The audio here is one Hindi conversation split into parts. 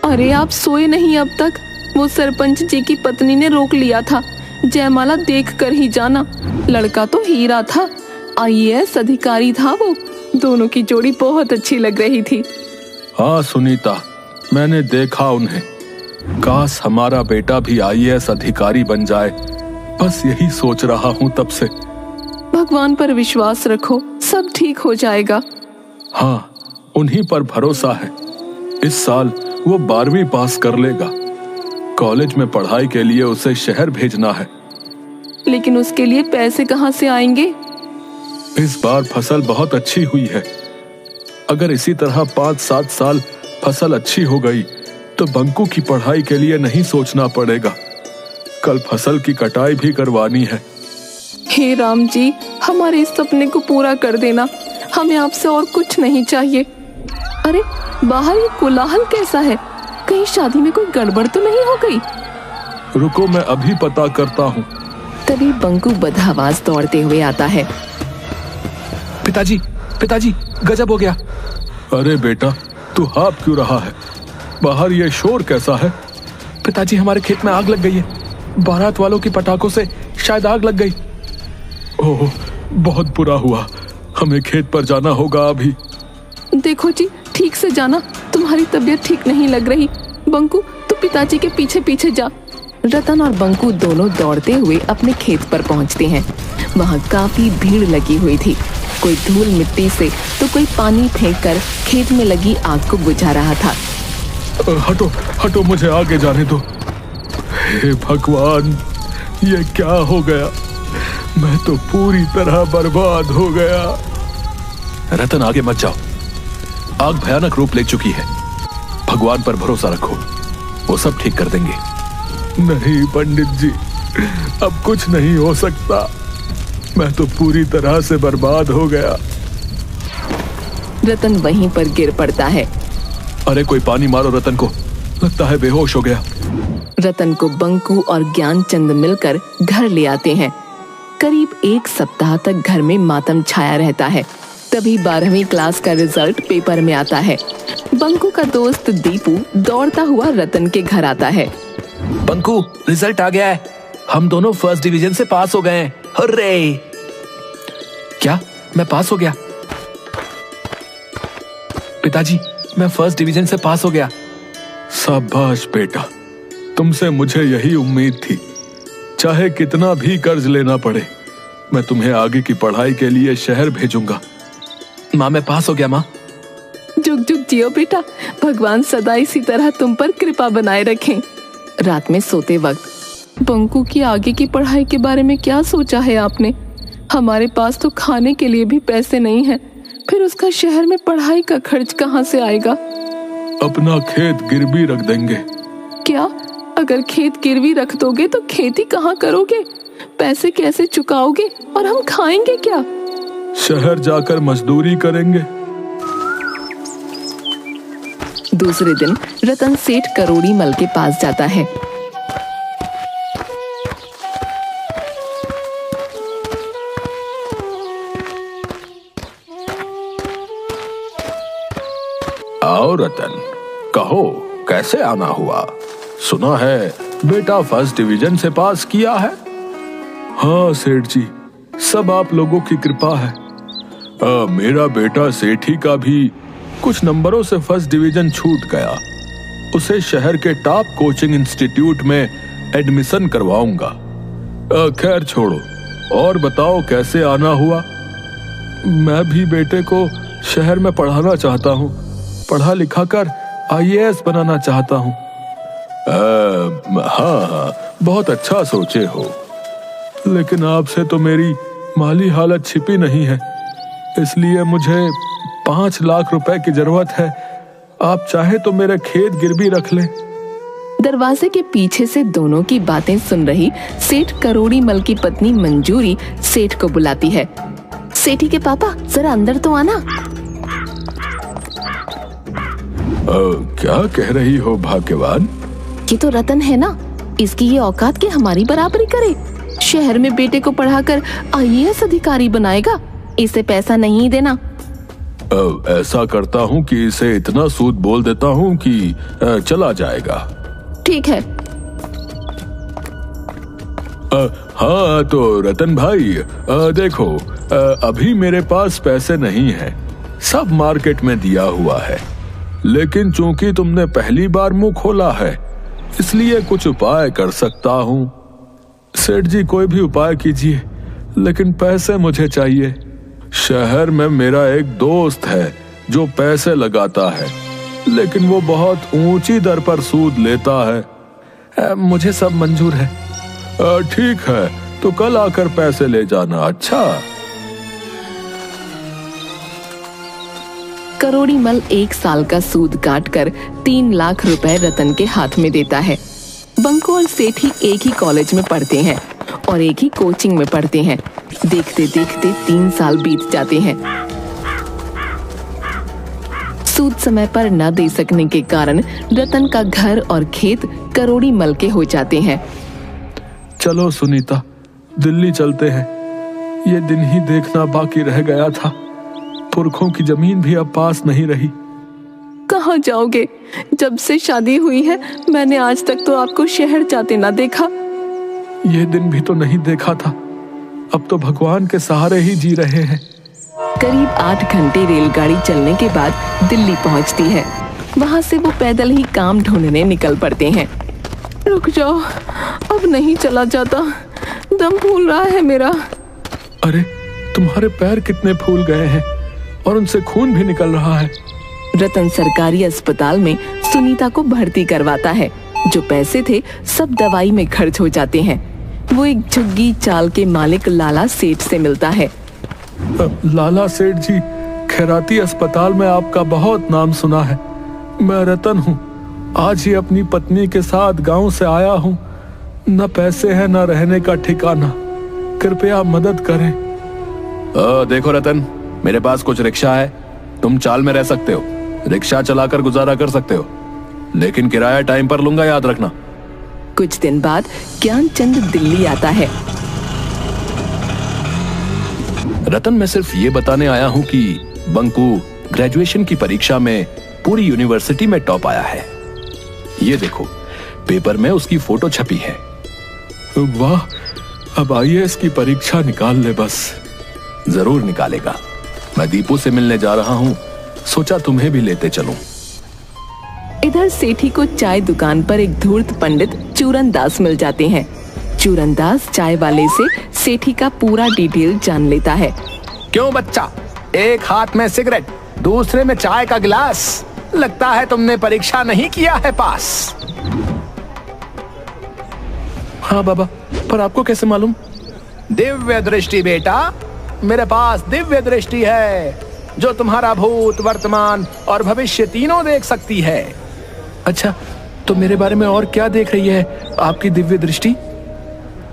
अरे आप सोए नहीं अब तक? वो सरपंच जी की पत्नी ने रोक लिया था। जयमाला देख कर ही जाना। लड़का तो हीरा था, IAS अधिकारी था वो। दोनों की जोड़ी बहुत अच्छी लग रही थी। हाँ सुनीता, मैंने देखा उन्हें। काश हमारा बेटा भी IAS अधिकारी बन जाए, बस यही सोच रहा हूँ तब से। भगवान पर विश्वास रखो, सब ठीक हो जाएगा। हाँ, उन्हीं पर भरोसा है। इस साल वो 12वीं पास कर लेगा। कॉलेज में पढ़ाई के लिए उसे शहर भेजना है। लेकिन उसके लिए पैसे कहाँ से आएंगे? इस बार फसल बहुत अच्छी हुई है। अगर इसी तरह 5-7 साल फसल अच्छी हो गई तो बंकू की पढ़ाई के लिए नहीं सोचना पड़ेगा। कल फसल की कटाई भी करवानी है। हे राम जी, हमारे इस सपने को पूरा कर देना। हमें आपसे और कुछ नहीं चाहिए। अरे बाहर ये कोलाहल कैसा है? कहीं शादी में कोई गड़बड़ तो नहीं हो गई? रुको, मैं अभी पता करता हूँ। तभी बंकू बदहवास दौड़ते हुए आता है। पिताजी, पिताजी, गजब हो गया। अरे बेटा, तू हाँफ क्यों रहा है? बाहर ये शोर कैसा है? पिताजी, हमारे खेत में आग लग गई है। बारात वालों की पटाखों से शायद आग लग गई। ओह, बहुत बुरा हुआ। हमें खेत पर जाना होगा अभी। देखो जी, ठीक से जाना, तुम्हारी तबीयत ठीक नहीं लग रही। बंकू, तू पिताजी के पीछे पीछे जा। रतन और बंकू दोनों दौड़ते हुए अपने खेत पर पहुंचते हैं। वहां काफी भीड़ लगी हुई थी। कोई धूल मिट्टी से तो कोई पानी फेंककर खेत में लगी आग को बुझा रहा था। हटो हटो, मुझे आगे जाने दो। हे भगवान, ये क्या हो गया? मैं तो पूरी तरह बर्बाद हो गया। रतन, आगे मत जाओ। आग भयानक रूप ले चुकी है। भगवान पर भरोसा रखो, वो सब ठीक कर देंगे। नहीं पंडित जी, अब कुछ नहीं हो सकता। मैं तो पूरी तरह से बर्बाद हो गया। रतन वहीं पर गिर पड़ता है। अरे कोई पानी मारो रतन को, लगता है बेहोश हो गया। रतन को बंकू और ज्ञानचंद मिलकर घर ले आते हैं। करीब 1 सप्ताह तक घर में मातम छाया रहता है। तभी 12वीं क्लास का रिजल्ट पेपर में आता है। बंकू का दोस्त दीपू दौड़ता हुआ रतन के घर आता है। बंकू, रिजल्ट आ गया है। हम दोनों फर्स्ट डिवीजन से पास हो गए हैं। हुर्रे! क्या मैं पास हो गया? पिताजी, मैं फर्स्ट डिवीजन से पास हो गया। शाबाश बेटा, तुमसे मुझे यही उम्मीद थी। चाहे कितना भी कर्ज लेना पड़े, मैं तुम्हें आगे की पढ़ाई के लिए शहर भेजूंगा। माँ, मैं पास हो गया। माँ, जुग जुग जियो बेटा। भगवान सदा इसी तरह तुम पर कृपा बनाए रखें। रात में सोते वक्त बंकू की आगे की पढ़ाई के बारे में क्या सोचा है आपने? हमारे पास तो खाने के लिए भी पैसे नहीं हैं। फिर उसका शहर में पढ़ाई का खर्च कहाँ से आएगा? अपना खेत गिरवी रख देंगे। क्या? अगर खेत गिरवी रख दोगे तो खेती कहाँ करोगे? पैसे कैसे चुकाओगे और हम खाएंगे क्या? शहर जाकर मजदूरी करेंगे। दूसरे दिन रतन सेठ करोड़ी मल के पास जाता है। आओ रतन, कहो कैसे आना हुआ? सुना है बेटा फर्स्ट डिवीजन से पास किया है। हाँ सेठ जी, सब आप लोगों की कृपा है। मेरा बेटा सेठी का भी कुछ नंबरों से फर्स्ट डिवीजन छूट गया। उसे शहर के टॉप कोचिंग इंस्टीट्यूट में एडमिशन करवाऊंगा। खैर छोड़ो, और बताओ कैसे आना हुआ? मैं भी बेटे को शहर में पढ़ाना चाहता हूँ। पढ़ा लिखा कर IAS बनाना चाहता हूँ। हाँ, बहुत अच्छा सोचे हो, लेकिन आपसे तो मेरी माली हालत छिपी नहीं है, इसलिए मुझे 5 लाख रुपए की जरूरत है। आप चाहे तो मेरे खेत गिरवी रख लें। दरवाजे के पीछे से दोनों की बातें सुन रही सेठ करोड़ी मल की पत्नी मंजूरी सेठ को बुलाती है। सेठी के पापा, जरा अंदर तो आना। क्या कह रही हो भाग्यवान? ये तो रतन है ना, इसकी ये औकात कि हमारी बराबरी करे। शहर में बेटे को पढ़ाकर IAS अधिकारी बनाएगा। इसे पैसा नहीं देना। ऐसा करता हूँ कि इसे इतना सूद बोल देता हूँ कि चला जाएगा। ठीक है। हाँ तो रतन भाई, देखो, अभी मेरे पास पैसे नहीं है, सब मार्केट में दिया हुआ है, लेकिन चूंकि तुमने पहली बार मुंह खोला है इसलिए कुछ उपाय कर सकता हूँ। सेठ जी कोई भी उपाय कीजिए, लेकिन पैसे मुझे चाहिए। शहर में मेरा एक दोस्त है जो पैसे लगाता है, लेकिन वो बहुत ऊंची दर पर सूद लेता है। मुझे सब मंजूर है। ठीक है, तो कल आकर पैसे ले जाना। अच्छा। करोड़ी मल 1 साल का सूद काटकर 3 लाख रुपए रतन के हाथ में देता है। बंकू और सेठी एक ही कॉलेज में पढ़ते हैं और एक ही कोचिंग में पढ़ते हैं। देखते देखते 3 साल बीत जाते हैं। सूद समय पर न दे सकने के कारण रतन का घर और खेत करोड़ी मल के हो जाते हैं। चलो सुनीता, दिल्ली चलते हैं। ये दिन ही देखना बाकी रह गया था। पुरखों की जमीन भी अब पास नहीं रही। कहाँ जाओगे? जब से शादी हुई है मैंने आज तक तो आपको शहर जाते ना देखा। ये दिन भी तो नहीं देखा था। अब तो भगवान के सहारे ही जी रहे हैं। करीब 8 घंटे रेलगाड़ी चलने के बाद दिल्ली पहुंचती है। वहां से वो पैदल ही काम ढूंढने निकल पड़ते हैं। रुक जाओ, अब नहीं चला जाता, दम फूल रहा है मेरा। अरे, तुम्हारे पैर कितने फूल गए हैं और उनसे खून भी निकल रहा है। रतन सरकारी अस्पताल में सुनीता को भर्ती करवाता है। जो पैसे थे सब दवाई में खर्च हो जाते हैं। वो एक झुग्गी चाल के मालिक लाला सेठ से मिलता है। लाला सेठ जी, खैराती अस्पताल में आपका बहुत नाम सुना है। मैं रतन हूँ, आज ही अपनी पत्नी के साथ गांव से आया हूँ। न पैसे हैं न रहने का ठिकाना, कृपया मदद करें। देखो रतन, मेरे पास कुछ रिक्शा है, तुम चाल में रह सकते हो, रिक्शा चलाकर गुजारा कर सकते हो, लेकिन किराया टाइम पर लूंगा, याद रखना। कुछ दिन बाद ज्ञानचंद दिल्ली आता है। रतन, मैं सिर्फ ये बताने आया हूँ कि बंकू ग्रेजुएशन की परीक्षा में पूरी यूनिवर्सिटी में टॉप आया है। ये देखो, पेपर में उसकी फोटो छपी है। वाह, अब IAS की परीक्षा निकाल ले बस। जरूर निकालेगा। मैं दीपू से मिलने जा रहा हूँ, सोचा तुम्हें भी लेते चलूं। इधर सेठी को चाय दुकान पर एक धूर्त पंडित चूरन दास मिल जाते हैं। चूरन दास चाय वाले से सेठी का पूरा डिटेल जान लेता है। क्यों बच्चा, एक हाथ में सिगरेट, दूसरे में चाय का गिलास, लगता है तुमने परीक्षा नहीं किया है पास। हाँ बाबा, पर आपको कैसे मालूम? दिव्य दृष्टि बेटा, मेरे पास दिव्य दृष्टि है जो तुम्हारा भूत, वर्तमान और भविष्य तीनों देख सकती है। अच्छा, तो मेरे बारे में और क्या देख रही है आपकी दिव्य दृष्टि?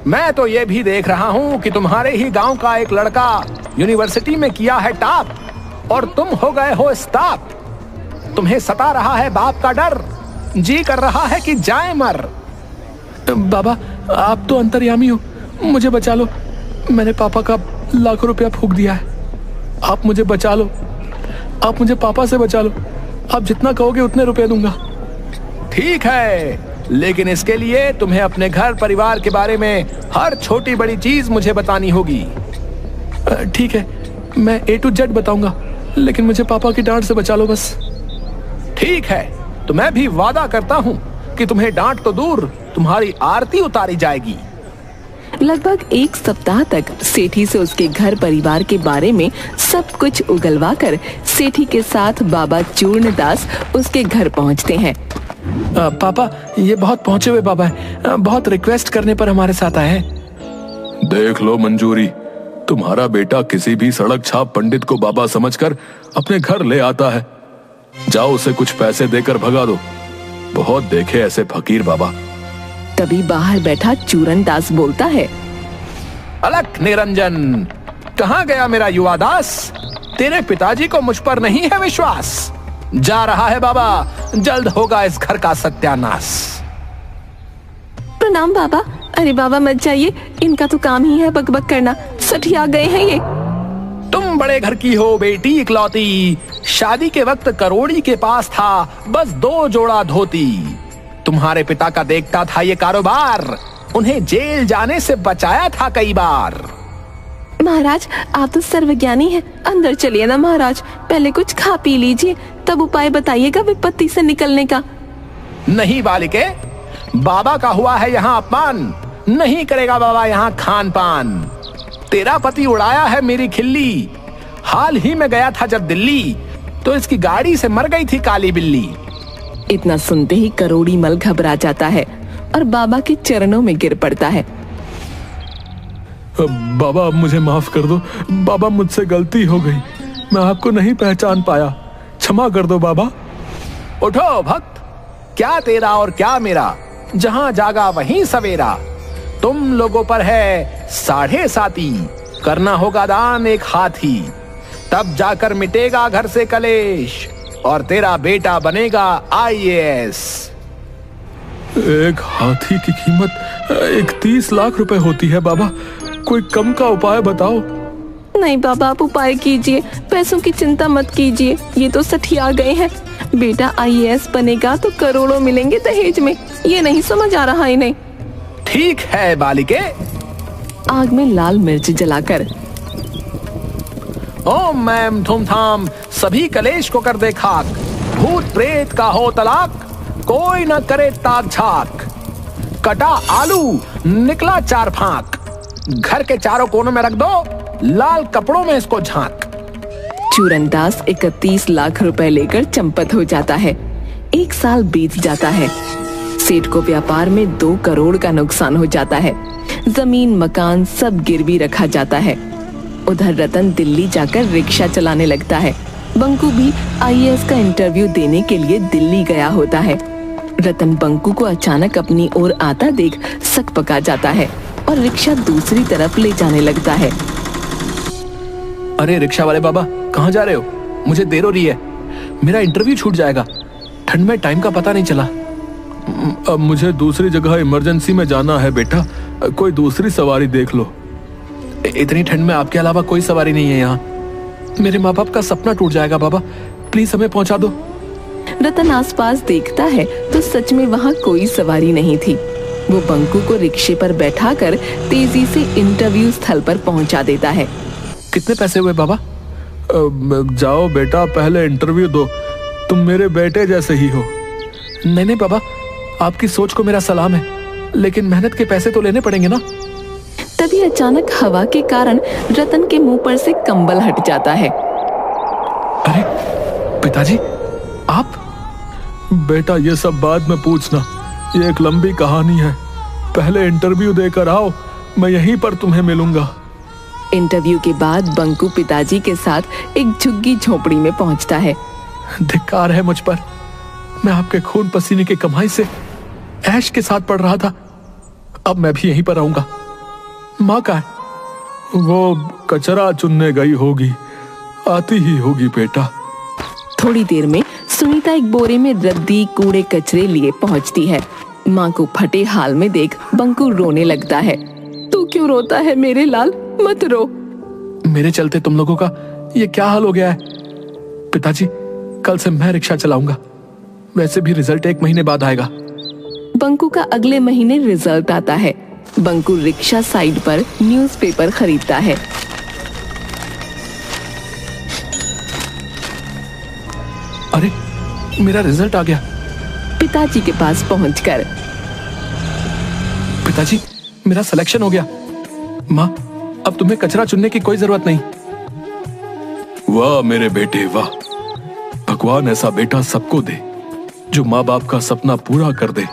मैं तो ये भी देख रहा हूँ कि तुम्हारे ही गांव का एक लड़का यूनिवर्सिटी में किया है टॉप और तुम हो गए हो स्टॉप। तुम्हें सता रहा है बाप का डर, जी कर रहा है कि जाए मर। बाबा, आप तो अंतर्यामी हो, मुझे बचा लो। मैंने पापा का लाखों रुपया फूंक दिया है। आप मुझे बचा लो, आप मुझे पापा से बचा लो। आप जितना कहोगे उतने रुपए दूंगा। ठीक है, लेकिन इसके लिए तुम्हें अपने घर परिवार के बारे में हर छोटी बड़ी चीज मुझे बतानी होगी। ठीक है, मैं A to Z बताऊंगा, लेकिन मुझे पापा की डांट से बचा लो बस। ठीक है, तो मैं भी वादा करता हूँ कि तुम्हें डांट तो दूर, तुम्हारी आरती उतारी जाएगी। लगभग 1 सप्ताह तक सेठी से उसके घर परिवार के बारे में सब कुछ उगलवा कर सेठी के साथ बाबा चूर्ण दास उसके घर पहुंचते हैं। पापा, ये बहुत पहुंचे हुए बाबा है, बहुत रिक्वेस्ट करने पर हमारे साथ आए हैं। देख लो मंजूरी, तुम्हारा बेटा किसी भी सड़क छाप पंडित को बाबा समझकर अपने घर ले आता है। जाओ उसे कुछ पैसे देकर भगा दो। बहुत देखे ऐसे फकीर बाबा। तभी बाहर बैठा चूरन दास बोलता है, अलख निरंजन, कहाँ गया मेरा युवा दास? तेरे पिताजी को मुझ पर नहीं है विश्वास। जा रहा है बाबा, जल्द होगा इस घर का सत्यानाश। प्रणाम बाबा। अरे बाबा मत जाइए, इनका तो काम ही है बकबक करना, सठिया गए हैं ये। तुम बड़े घर की हो बेटी इकलौती, शादी के वक्त करोड़ी के पास था बस 2 जोड़ा धोती। तुम्हारे पिता का देखता था ये कारोबार, उन्हें जेल जाने से बचाया था कई बार। महाराज आप तो सर्वज्ञानी हैं, अंदर चलिए ना महाराज, पहले कुछ खा पी लीजिए, तब उपाय बताइएगा विपत्ति से निकलने का। नहीं बालिके, बाबा का हुआ है यहाँ अपमान, नहीं करेगा बाबा यहाँ खान पान। तेरा पति उड़ाया है मेरी खिल्ली, हाल ही में गया था जब दिल्ली, तो इसकी गाड़ी से मर गई थी काली बिल्ली। इतना सुनते ही करोड़ी मल घबरा जाता है और बाबा के चरणों में गिर पड़ता है। बाबा मुझे माफ कर दो, बाबा मुझसे गलती हो गई, मैं आपको नहीं पहचान पाया, क्षमा कर दो बाबा। उठो भक्त, क्या तेरा और क्या मेरा, जहां जागा वहीं सवेरा। तुम लोगों पर है 7.5, करना होगा दान 1 हाथी, तब जाकर मिटेगा घर से कलेश और तेरा बेटा बनेगा IAS। 1 हाथी की कीमत 31 लाख रुपए होती है बाबा, कोई कम का उपाय बताओ। नहीं बाबा आप उपाय कीजिए, पैसों की चिंता मत कीजिए, ये तो सठिया गए हैं। बेटा IAS बनेगा तो करोड़ों मिलेंगे दहेज में, ये नहीं समझ आ रहा इन्हें। ठीक है बालिके। आग में लाल मिर्च जलाकर ओम मैम थुम थाम, सभी कलेश को कर दे खाक, भूत प्रेत का हो तलाक, कोई न करे ताक झाक। कटा आलू निकला 4 फांक, घर के चारों कोनों में रख दो, लाल कपड़ों में इसको झांक। चूरनदास 31 लाख रुपए लेकर चंपत हो जाता है। 1 साल बीत जाता है। सेठ को व्यापार में 2 करोड़ का नुकसान हो जाता है। जमीन मकान सब गिरवी रखा जाता है। उधर रतन दिल्ली जाकर रिक्शा चलाने लगता है। बंकू भी IAS का इंटरव्यू देने के लिए दिल्ली गया होता है। रतन बंकू को अचानक अपनी ओर आता देख सकपका जाता है और रिक्शा दूसरी तरफ ले जाने लगता है। अरे रिक्शा वाले बाबा, कहाँ जा रहे हो? मुझे देर हो रही है, मेरा इंटरव्यू छूट जाएगा, ठंड में टाइम का पता नहीं चला। अब मुझे दूसरी जगह इमरजेंसी में जाना है बेटा, कोई दूसरी सवारी देख लो। इतनी ठंड में आपके अलावा कोई सवारी नहीं है यहाँ, मेरे माँ बाप का सपना टूट जाएगा बाबा, प्लीज हमें पहुँचा दो। रतन आसपास देखता है तो सच में वहाँ कोई सवारी नहीं थी। वो बंकू को रिक्शे पर बैठाकर तेजी से इंटरव्यू स्थल पर पहुँचा देता है। कितने पैसे हुए बाबा? जाओ बेटा पहले इंटरव्यू दो, तुम मेरे बेटे जैसे ही हो। नहीं नहीं बाबा, आपकी सोच को मेरा सलाम है, लेकिन मेहनत के पैसे तो लेने पड़ेंगे ना। तभी अचानक हवा के कारण रतन के मुंह पर से कंबल हट जाता है। अरे पिताजी आप? बेटा ये सब बाद में पूछना, ये एक लंबी कहानी है, पहले इंटरव्यू देकर आओ, मैं यहीं पर तुम्हें मिलूंगा। इंटरव्यू के बाद बंकू पिताजी के साथ एक झुग्गी झोपड़ी में पहुंचता है। धिक्कार है मुझ पर, मैं आपके खून पसीने की कमाई से ऐश के साथ पढ़ रहा था, अब मैं भी यहीं पर रहूंगा। माँ का है? वो कचरा चुनने गई होगी, आती ही होगी बेटा। थोड़ी देर में सुनीता एक बोरे में रद्दी कूड़े कचरे लिए पहुंचती है। माँ को फटे हाल में देख बंकू रोने लगता है। तू क्यों रोता है मेरे लाल, मत रो। मेरे चलते तुम लोगों का ये क्या हाल हो गया है? पिताजी कल से मैं रिक्शा चलाऊंगा, वैसे भी रिजल्ट 1 महीने बाद आएगा। बंकू का अगले महीने रिजल्ट आता है। बंकू रिक्शा साइड पर न्यूज़पेपर खरीदता है। अरे मेरा रिजल्ट आ गया। पिताजी के पास पहुंचकर, पिताजी मेरा सिलेक्शन हो गया। माँ अब तुम्हें कचरा चुनने की कोई जरूरत नहीं। वाह मेरे बेटे वाह, भगवान ऐसा बेटा सबको दे जो माँ बाप का सपना पूरा कर दे।